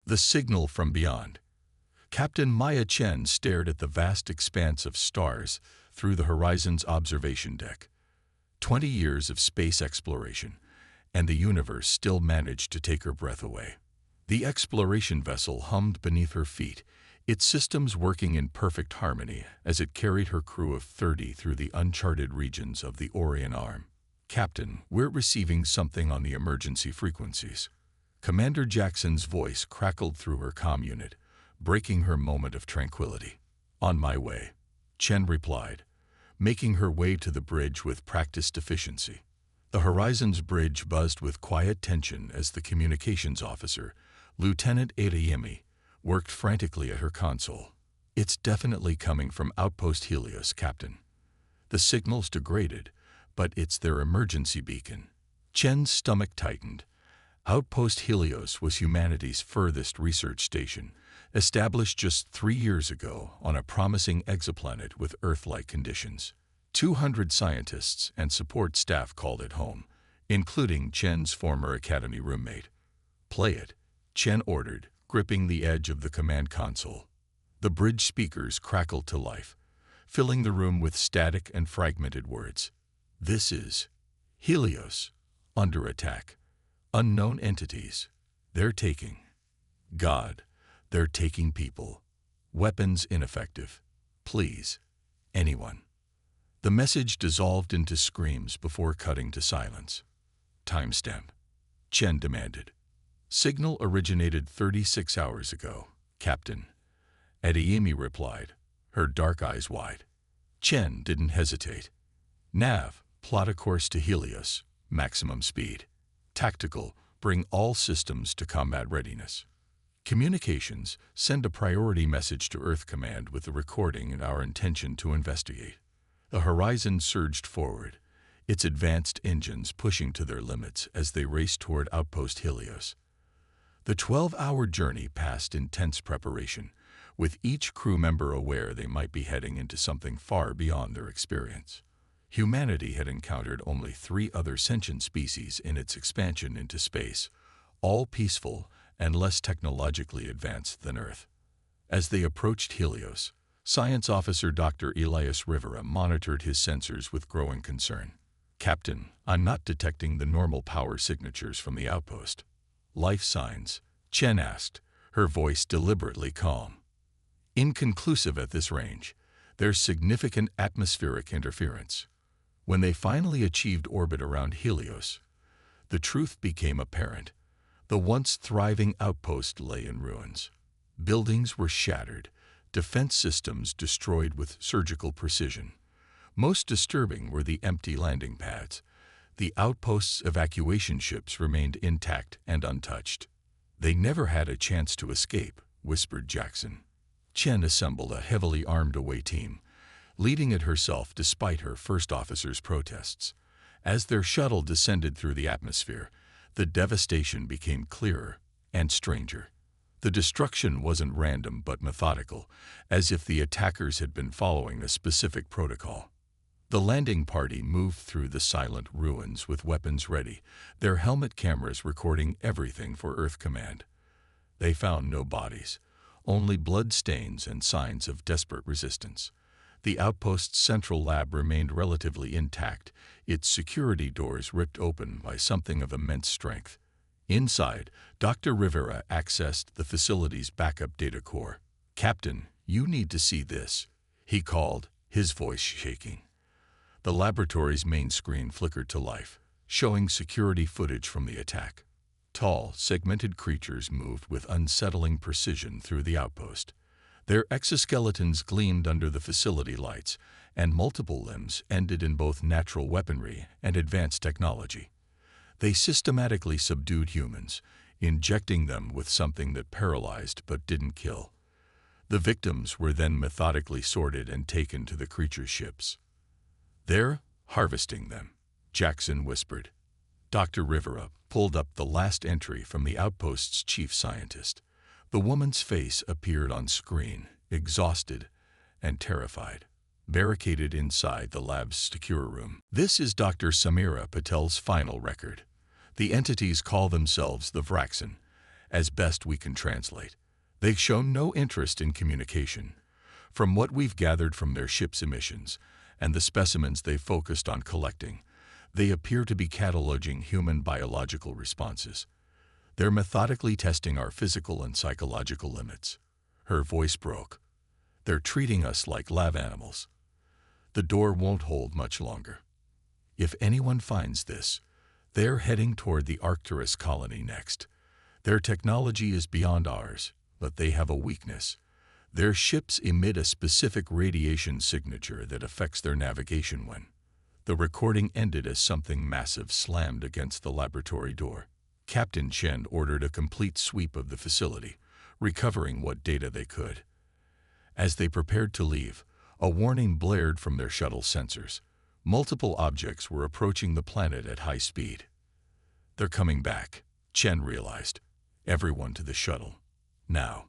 The signal from beyond. Captain Maya Chen stared at the vast expanse of stars through the horizon's observation deck. 20 years of space exploration, and the universe still managed to take her breath away. The exploration vessel hummed beneath her feet, its systems working in perfect harmony as it carried her crew of 30 through the uncharted regions of the Orion Arm. "Captain, we're receiving something on the emergency frequencies." Commander Jackson's voice crackled through her comm unit, breaking her moment of tranquility. "On my way," Chen replied, making her way to the bridge with practiced efficiency. The Horizon's bridge buzzed with quiet tension as the communications officer, Lieutenant Adeyemi, worked frantically at her console. "It's definitely coming from Outpost Helios, Captain. The signal's degraded, but it's their emergency beacon." Chen's stomach tightened. Outpost Helios was humanity's furthest research station, established just 3 years ago on a promising exoplanet with Earth-like conditions. 200 scientists and support staff called it home, including Chen's former academy roommate. "Play it," Chen ordered, gripping the edge of the command console. The bridge speakers crackled to life, filling the room with static and fragmented words. "This is Helios, under attack. Unknown entities. They're taking. God, they're taking people. Weapons ineffective. Please, anyone." The message dissolved into screams before cutting to silence. "Timestamp," Chen demanded. "Signal originated 36 hours ago, Captain," Adeyemi replied, her dark eyes wide. Chen didn't hesitate. "Nav, plot a course to Helios, maximum speed. Tactical, bring all systems to combat readiness. Communications, send a priority message to Earth Command with the recording and our intention to investigate." The Horizon surged forward, its advanced engines pushing to their limits as they raced toward Outpost Helios. The 12-hour journey passed in tense preparation, with each crew member aware they might be heading into something far beyond their experience. Humanity had encountered only 3 other sentient species in its expansion into space, all peaceful and less technologically advanced than Earth. As they approached Helios, Science Officer Dr. Elias Rivera monitored his sensors with growing concern. "Captain, I'm not detecting the normal power signatures from the outpost." "Life signs?" Chen asked, her voice deliberately calm. "Inconclusive at this range. There's significant atmospheric interference." When they finally achieved orbit around Helios, the truth became apparent. The once thriving outpost lay in ruins. Buildings were shattered, defense systems destroyed with surgical precision. Most disturbing were the empty landing pads. The outpost's evacuation ships remained intact and untouched. "They never had a chance to escape," whispered Jackson. Chen assembled a heavily armed away team, leading it herself despite her first officer's protests. As their shuttle descended through the atmosphere, the devastation became clearer and stranger. The destruction wasn't random but methodical, as if the attackers had been following a specific protocol. The landing party moved through the silent ruins with weapons ready, their helmet cameras recording everything for Earth Command. They found no bodies, only blood stains and signs of desperate resistance. The outpost's central lab remained relatively intact, its security doors ripped open by something of immense strength. Inside, Dr. Rivera accessed the facility's backup data core. "Captain, you need to see this," he called, his voice shaking. The laboratory's main screen flickered to life, showing security footage from the attack. Tall, segmented creatures moved with unsettling precision through the outpost. Their exoskeletons gleamed under the facility lights, and multiple limbs ended in both natural weaponry and advanced technology. They systematically subdued humans, injecting them with something that paralyzed but didn't kill. The victims were then methodically sorted and taken to the creature ships. "They're harvesting them," Jackson whispered. Dr. Rivera pulled up the last entry from the outpost's chief scientist. The woman's face appeared on screen, exhausted and terrified, barricaded inside the lab's secure room. "This is Dr. Samira Patel's final record. The entities call themselves the Vraxen, as best we can translate. They've shown no interest in communication. From what we've gathered from their ship's emissions and the specimens they've focused on collecting, they appear to be cataloging human biological responses. They're methodically testing our physical and psychological limits. Her voice broke. They're treating us like lab animals. The door won't hold much longer. If anyone finds this, they're heading toward the Arcturus colony next. Their technology is beyond ours, but they have a weakness. Their ships emit a specific radiation signature that affects their navigation when. The recording ended as something massive slammed against the laboratory door. Captain Chen ordered a complete sweep of the facility, recovering what data they could. As they prepared to leave, a warning blared from their shuttle sensors. Multiple objects were approaching the planet at high speed. They're coming back, Chen realized. Everyone to the shuttle. Now.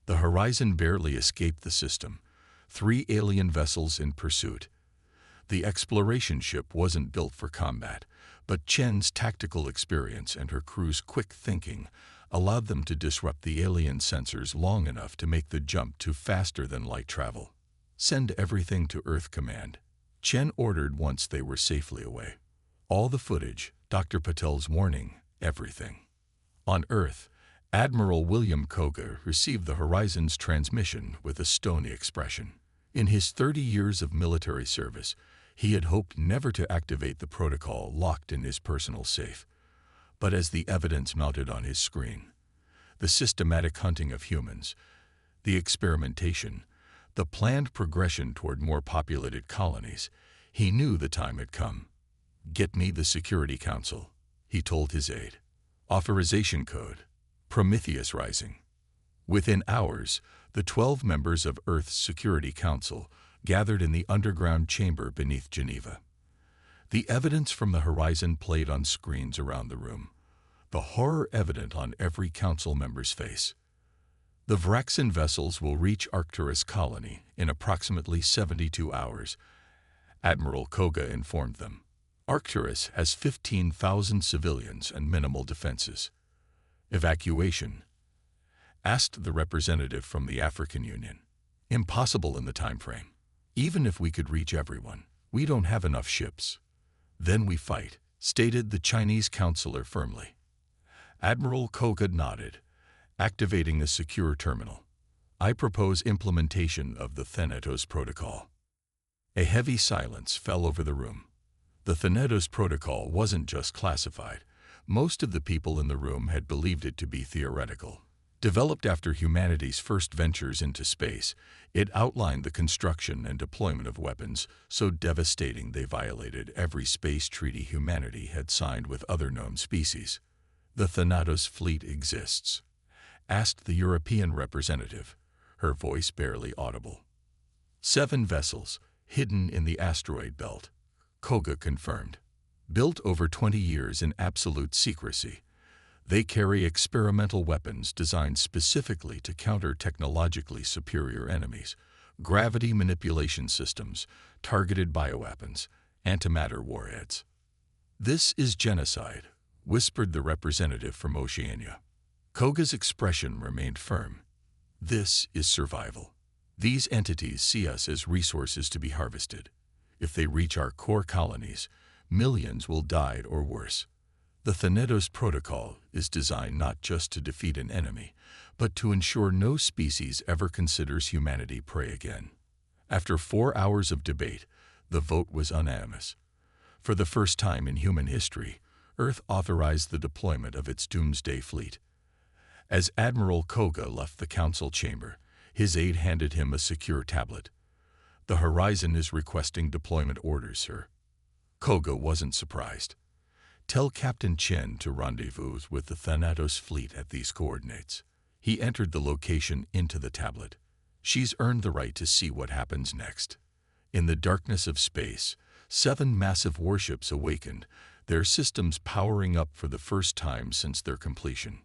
The horizon barely escaped the system. 3 alien vessels in pursuit. The exploration ship wasn't built for combat, but Chen's tactical experience and her crew's quick thinking allowed them to disrupt the alien sensors long enough to make the jump to faster-than-light travel. Send everything to Earth Command, Chen ordered once they were safely away. All the footage, Dr. Patel's warning, everything. On Earth, Admiral William Koga received the Horizon's transmission with a stony expression. In his 30 years of military service, he had hoped never to activate the protocol locked in his personal safe. But as the evidence mounted on his screen, the systematic hunting of humans, the experimentation, the planned progression toward more populated colonies, he knew the time had come. "Get me the Security Council," he told his aide. Authorization code, Prometheus Rising. Within hours, the 12 members of Earth's Security Council gathered in the underground chamber beneath Geneva. The evidence from the horizon played on screens around the room, the horror evident on every council member's face. The Vraxin vessels will reach Arcturus colony in approximately 72 hours, Admiral Koga informed them. Arcturus has 15,000 civilians and minimal defenses. Evacuation? Asked the representative from the African Union. Impossible in the time frame. Even if we could reach everyone, we don't have enough ships. Then we fight, stated the Chinese counselor firmly. Admiral Koga nodded, activating the secure terminal. I propose implementation of the Thanatos Protocol. A heavy silence fell over the room. The Thanatos Protocol wasn't just classified. Most of the people in the room had believed it to be theoretical. Developed after humanity's first ventures into space, it outlined the construction and deployment of weapons so devastating they violated every space treaty humanity had signed with other known species. The Thanatos fleet exists, asked the European representative, her voice barely audible. 7 vessels, hidden in the asteroid belt, Koga confirmed. Built over 20 years in absolute secrecy, they carry experimental weapons designed specifically to counter technologically superior enemies, gravity manipulation systems, targeted bioweapons, antimatter warheads. This is genocide, whispered the representative from Oceania. Koga's expression remained firm. This is survival. These entities see us as resources to be harvested. If they reach our core colonies, millions will die or worse. The Thanatos Protocol is designed not just to defeat an enemy, but to ensure no species ever considers humanity prey again. After 4 hours of debate, the vote was unanimous. For the first time in human history, Earth authorized the deployment of its doomsday fleet. As Admiral Koga left the council chamber, his aide handed him a secure tablet. The Horizon is requesting deployment orders, sir. Koga wasn't surprised. Tell Captain Chen to rendezvous with the Thanatos fleet at these coordinates. He entered the location into the tablet. She's earned the right to see what happens next. In the darkness of space, 7 massive warships awakened, their systems powering up for the first time since their completion.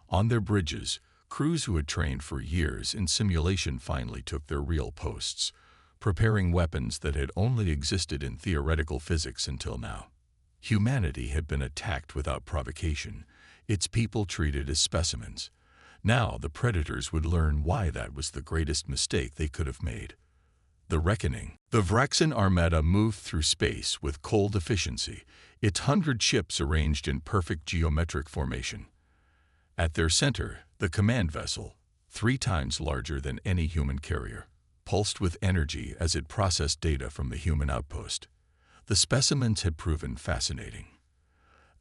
On their bridges, crews who had trained for years in simulation finally took their real posts, preparing weapons that had only existed in theoretical physics until now. Humanity had been attacked without provocation, its people treated as specimens. Now the predators would learn why that was the greatest mistake they could have made. The Reckoning. The Vraxan Armada moved through space with cold efficiency, its 100 ships arranged in perfect geometric formation. At their center, the command vessel, 3 times larger than any human carrier, pulsed with energy as it processed data from the human outpost. The specimens had proven fascinating,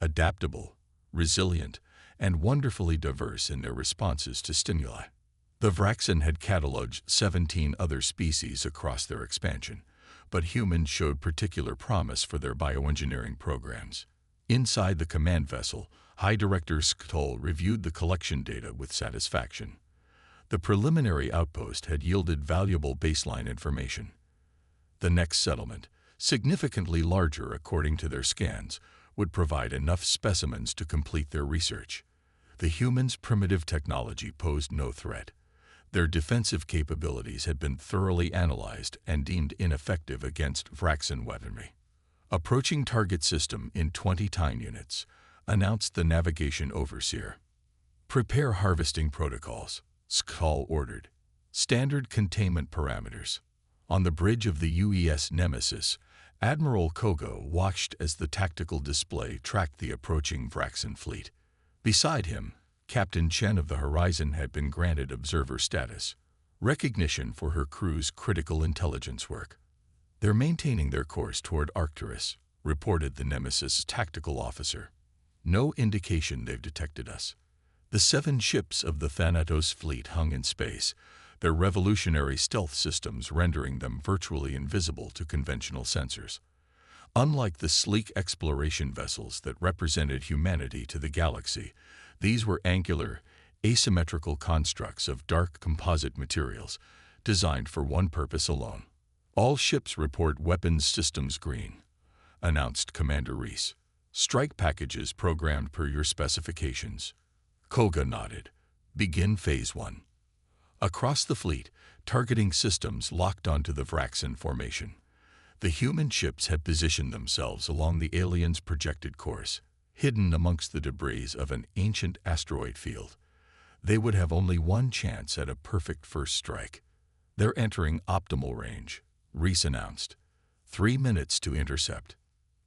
adaptable, resilient, and wonderfully diverse in their responses to stimuli. The Vraxan had cataloged 17 other species across their expansion, but humans showed particular promise for their bioengineering programs. Inside the command vessel, High Director Skull reviewed the collection data with satisfaction. The preliminary outpost had yielded valuable baseline information. The next settlement, significantly larger according to their scans, would provide enough specimens to complete their research. The humans' primitive technology posed no threat. Their defensive capabilities had been thoroughly analyzed and deemed ineffective against Vraxan weaponry. Approaching target system in 20 time units, announced the navigation overseer. Prepare harvesting protocols, Skull ordered. Standard containment parameters. On the bridge of the UES Nemesis, Admiral Koga watched as the tactical display tracked the approaching Vraxan fleet. Beside him, Captain Chen of the Horizon had been granted observer status, recognition for her crew's critical intelligence work. They're maintaining their course toward Arcturus, reported the Nemesis tactical officer. No indication they've detected us. The 7 ships of the Thanatos fleet hung in space, their revolutionary stealth systems rendering them virtually invisible to conventional sensors. Unlike the sleek exploration vessels that represented humanity to the galaxy, these were angular, asymmetrical constructs of dark composite materials, designed for one purpose alone. All ships report weapons systems green, announced Commander Reese. Strike packages programmed per your specifications. Koga nodded. Begin Phase 1. Across the fleet, targeting systems locked onto the Vraxan formation. The human ships had positioned themselves along the aliens' projected course, hidden amongst the debris of an ancient asteroid field. They would have only one chance at a perfect first strike. They're entering optimal range, Reese announced. 3 minutes to intercept.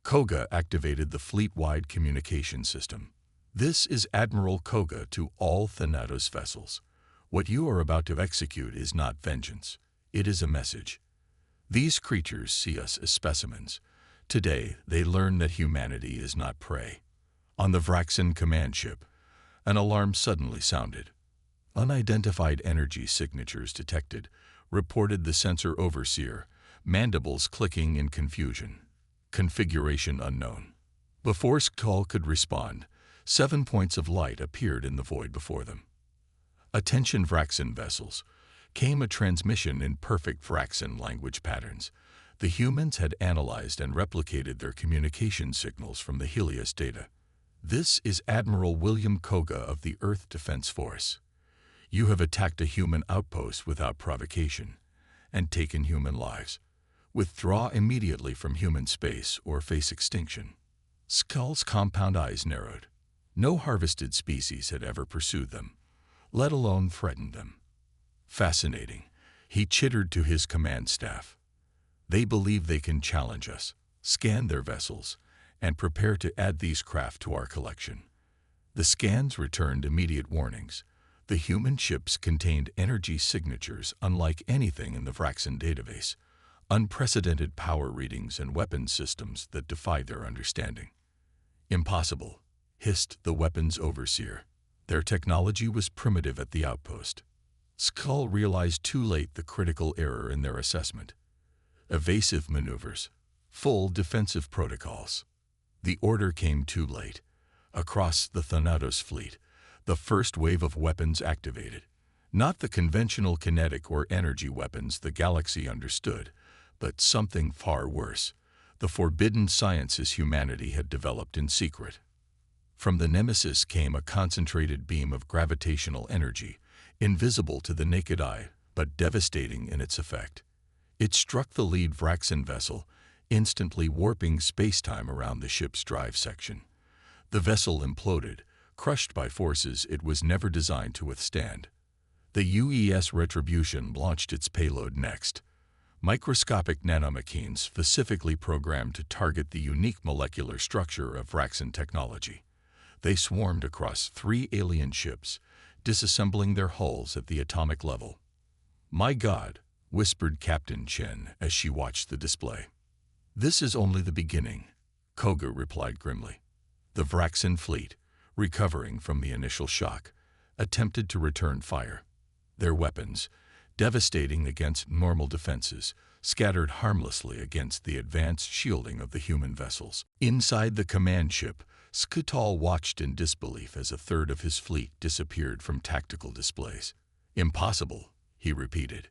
Koga activated the fleet-wide communication system. This is Admiral Koga to all Thanatos vessels. What you are about to execute is not vengeance. It is a message. These creatures see us as specimens. Today, they learn that humanity is not prey. On the Vraxan command ship, an alarm suddenly sounded. Unidentified energy signatures detected, reported the sensor overseer, mandibles clicking in confusion. Configuration unknown. Before Skull could respond, 7 points of light appeared in the void before them. Attention Vraxan vessels. Came a transmission in perfect Vraxan language patterns. The humans had analyzed and replicated their communication signals from the Helios data. This is Admiral William Koga of the Earth Defense Force. You have attacked a human outpost without provocation and taken human lives. Withdraw immediately from human space or face extinction. Skull's compound eyes narrowed. No harvested species had ever pursued them, let alone threatened them. Fascinating, he chittered to his command staff. They believe they can challenge us, scan their vessels, and prepare to add these craft to our collection. The scans returned immediate warnings. The human ships contained energy signatures unlike anything in the Vraxan database, unprecedented power readings and weapons systems that defied their understanding. Impossible, hissed the weapons overseer. Their technology was primitive at the outpost. Skull realized too late the critical error in their assessment. Evasive maneuvers, full defensive protocols. The order came too late. Across the Thanatos fleet, the first wave of weapons activated. Not the conventional kinetic or energy weapons the galaxy understood, but something far worse, the forbidden sciences humanity had developed in secret. From the Nemesis came a concentrated beam of gravitational energy, invisible to the naked eye, but devastating in its effect. It struck the lead Vraxan vessel, instantly warping space-time around the ship's drive section. The vessel imploded, crushed by forces it was never designed to withstand. The UES Retribution launched its payload next. Microscopic nanomachines specifically programmed to target the unique molecular structure of Vraxan technology. They swarmed across 3 alien ships, disassembling their hulls at the atomic level. "My God," whispered Captain Chen as she watched the display. "This is only the beginning," Koga replied grimly. The Vraxan fleet, recovering from the initial shock, attempted to return fire. Their weapons, devastating against normal defenses, scattered harmlessly against the advanced shielding of the human vessels. Inside the command ship, Skutal watched in disbelief as a third of his fleet disappeared from tactical displays. "Impossible," he repeated.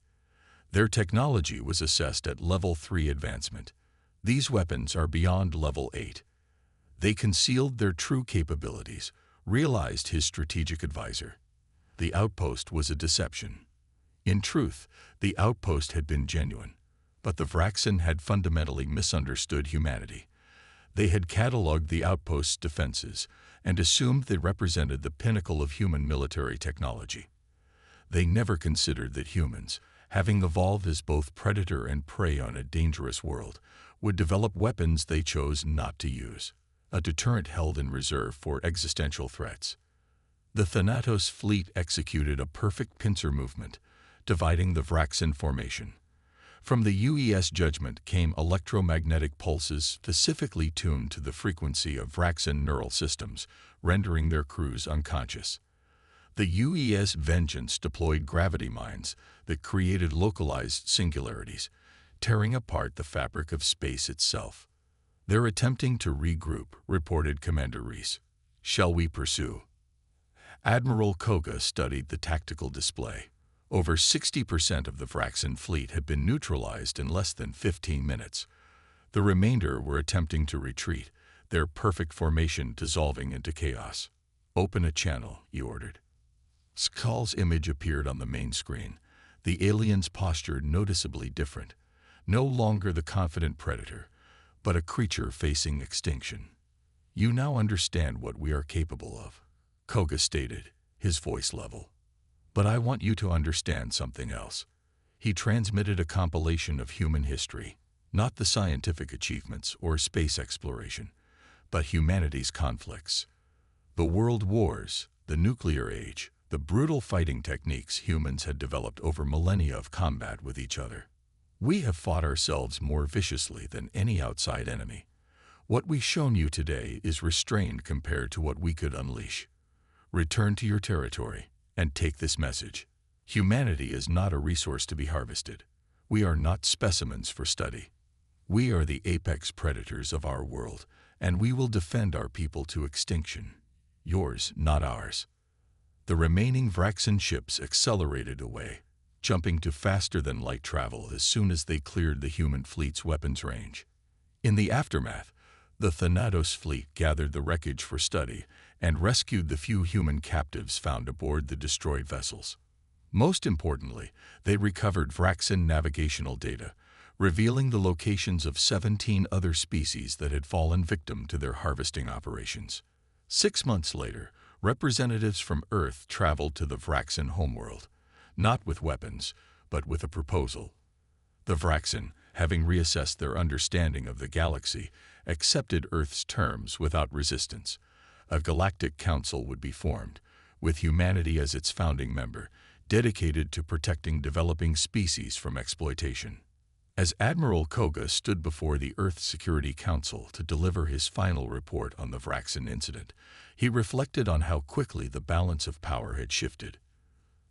Their technology was assessed at Level 3 advancement. These weapons are beyond Level 8. They concealed their true capabilities, realized his strategic advisor. The outpost was a deception. In truth, the outpost had been genuine, but the Vraxan had fundamentally misunderstood humanity. They had catalogued the outpost's defenses and assumed they represented the pinnacle of human military technology. They never considered that humans, having evolved as both predator and prey on a dangerous world, would develop weapons they chose not to use, a deterrent held in reserve for existential threats. The Thanatos fleet executed a perfect pincer movement, dividing the Vraxan formation. From the UES judgment came electromagnetic pulses specifically tuned to the frequency of Vraxan neural systems, rendering their crews unconscious. The UES Vengeance deployed gravity mines that created localized singularities, tearing apart the fabric of space itself. "They're attempting to regroup," reported Commander Reese. "Shall we pursue?" Admiral Koga studied the tactical display. Over 60% of the Vraxan fleet had been neutralized in less than 15 minutes. The remainder were attempting to retreat, their perfect formation dissolving into chaos. "Open a channel," he ordered. Skull's image appeared on the main screen, the alien's posture noticeably different. No longer the confident predator, but a creature facing extinction. "You now understand what we are capable of," Koga stated, his voice level. "But I want you to understand something else." He transmitted a compilation of human history, not the scientific achievements or space exploration, but humanity's conflicts. The world wars, the nuclear age, the brutal fighting techniques humans had developed over millennia of combat with each other. "We have fought ourselves more viciously than any outside enemy. What we've shown you today is restrained compared to what we could unleash. Return to your territory and take this message. Humanity is not a resource to be harvested. We are not specimens for study. We are the apex predators of our world, and we will defend our people to extinction. Yours, not ours." The remaining Vraxan ships accelerated away, jumping to faster-than-light travel as soon as they cleared the human fleet's weapons range. In the aftermath, the Thanatos fleet gathered the wreckage for study and rescued the few human captives found aboard the destroyed vessels. Most importantly, they recovered Vraxan navigational data, revealing the locations of 17 other species that had fallen victim to their harvesting operations. 6 months later, representatives from Earth traveled to the Vraxan homeworld, not with weapons, but with a proposal. The Vraxan, having reassessed their understanding of the galaxy, accepted Earth's terms without resistance. A galactic council would be formed, with humanity as its founding member, dedicated to protecting developing species from exploitation. As Admiral Koga stood before the Earth Security Council to deliver his final report on the Vraxan incident, he reflected on how quickly the balance of power had shifted.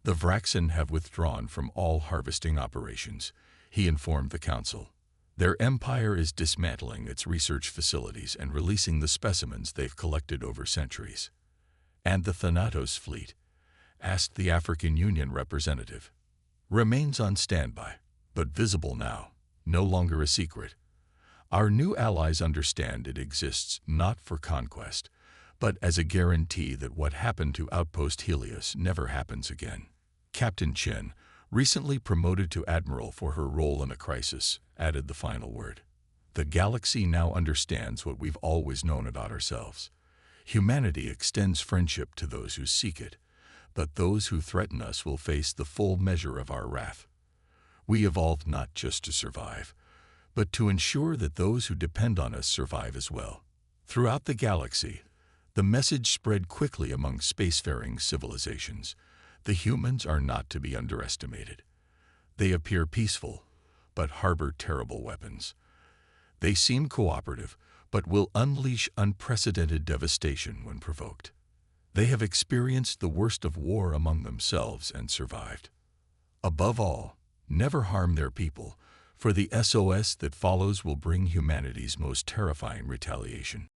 "The Vraxan have withdrawn from all harvesting operations," he informed the Council. "Their empire is dismantling its research facilities and releasing the specimens they've collected over centuries." "And the Thanatos fleet?" asked the African Union representative. "Remains on standby, but visible now, no longer a secret. Our new allies understand it exists not for conquest, but as a guarantee that what happened to Outpost Helios never happens again." Captain Chen, recently promoted to Admiral for her role in a crisis, added the final word. "The galaxy now understands what we've always known about ourselves. Humanity extends friendship to those who seek it, but those who threaten us will face the full measure of our wrath. We evolved not just to survive, but to ensure that those who depend on us survive as well. Throughout the galaxy, the message spread quickly among spacefaring civilizations. The humans are not to be underestimated. They appear peaceful, but harbor terrible weapons. They seem cooperative, but will unleash unprecedented devastation when provoked. They have experienced the worst of war among themselves and survived. Above all, never harm their people, for the SOS that follows will bring humanity's most terrifying retaliation.